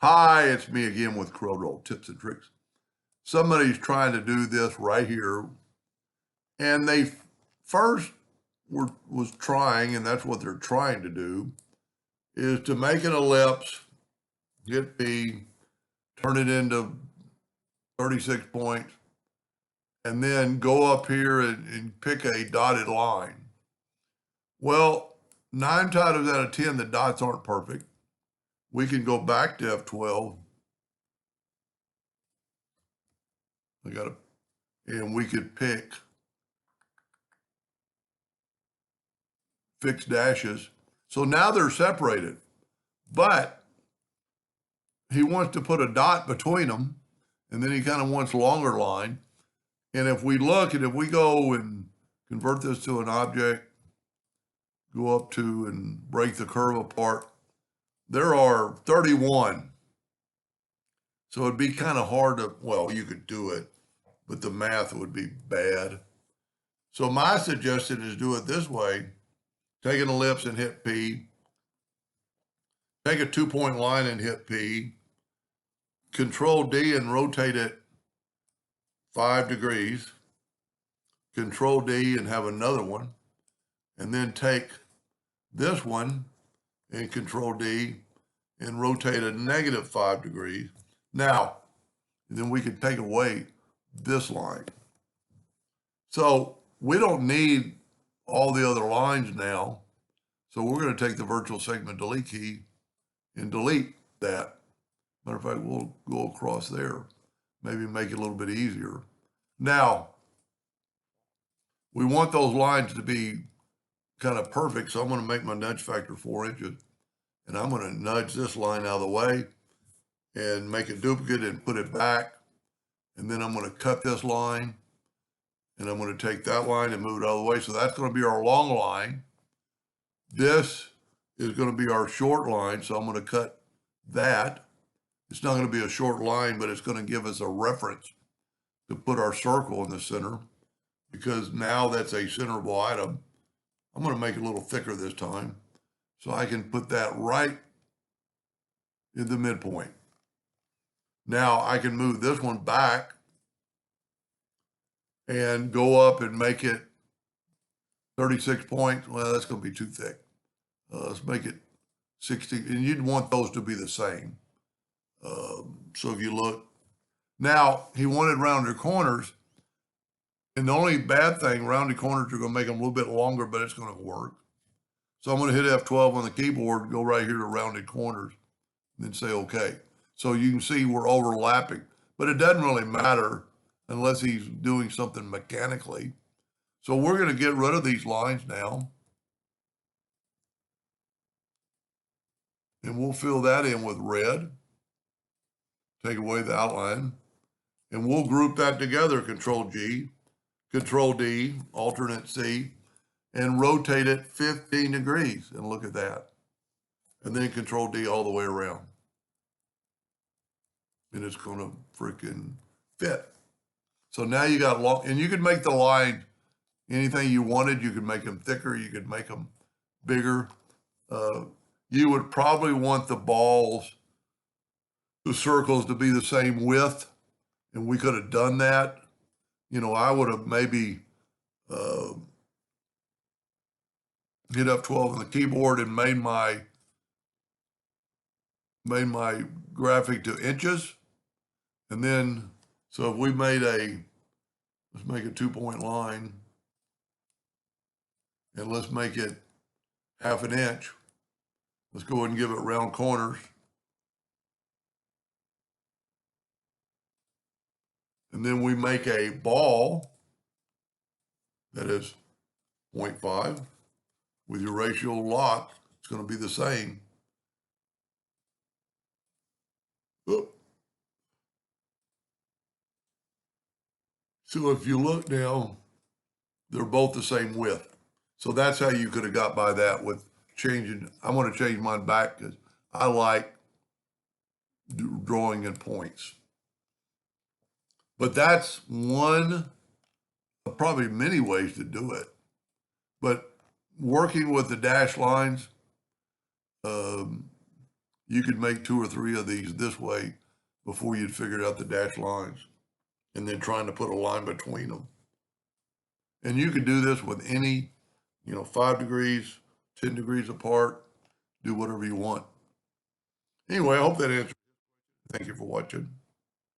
Hi, it's me again with Corel tips and tricks. Somebody's trying to do this right here, and they first was trying, and that's what they're trying to do, is to make an ellipse, hit B, turn it into 36 points, and then go up here and pick a dotted line. Well, 9 times out of 10, the dots aren't perfect. We can go back to F12. And we could pick fixed dashes. So now they're separated, but he wants to put a dot between them, and then he kind of wants longer line. And if we look, and if we go and convert this to an object, go up to and break the curve apart, there are 31. So it'd be kind of hard to, well, you could do it, but the math would be bad. So my suggestion is do it this way. Take an ellipse and hit P. Take a 2-point line and hit P. Control D and rotate it 5 degrees. Control D and have another one. And then take this one and Control D and rotate it -5 degrees. Now, then we can take away this line. So we don't need all the other lines now. So we're going to take the virtual segment delete key and delete that. Matter of fact, we'll go across there, maybe make it a little bit easier. Now, we want those lines to be kind of perfect, so I'm going to make my nudge factor 4 inches, and I'm going to nudge this line out of the way and make a duplicate and put it back, and then I'm going to cut this line, and I'm going to take that line and move it out of the way. So that's going to be our long line. This is going to be our short line, so I'm going to cut that. It's not going to be a short line, but it's going to give us a reference to put our circle in the center, because now that's a centerable item. I'm going to make it a little thicker this time, so I can put that right in the midpoint. Now I can move this one back and go up and make it 36 points. Well, that's going to be too thick. Let's make it 60, and you'd want those to be the same. So if you look, now he wanted rounded corners, and the only bad thing, rounded corners are going to make them a little bit longer, but it's going to work. So I'm going to hit F12 on the keyboard, go right here to rounded corners, and then say okay. So you can see we're overlapping, but it doesn't really matter unless he's doing something mechanically. So we're going to get rid of these lines now, and we'll fill that in with red. Take away the outline, and we'll group that together, Control G, Control D, alternate C, and rotate it 15 degrees, and look at that. And then Control D all the way around. And it's going to freaking fit. So now you got long, and you can make the line anything you wanted. You could make them thicker, you could make them bigger. You would probably want the balls, the circles, to be the same width, and we could have done that. You know, I would have maybe hit F12 on the keyboard and made my graphic to inches. And then, so if we made let's make a 2-point line, and let's make it 1/2 inch. Let's go ahead and give it round corners. And then we make a ball that is 0.5 with your ratio lock. It's going to be the same. Oop. So if you look now, they're both the same width. So that's how you could have got by that with changing. I want to change mine back because I like drawing in points. But that's one of probably many ways to do it. But working with the dashed lines, you could make 2 or 3 of these this way before you'd figured out the dashed lines, and then trying to put a line between them. And you could do this with any, 5 degrees, 10 degrees apart, do whatever you want. Anyway, I hope that answers. Thank you for watching.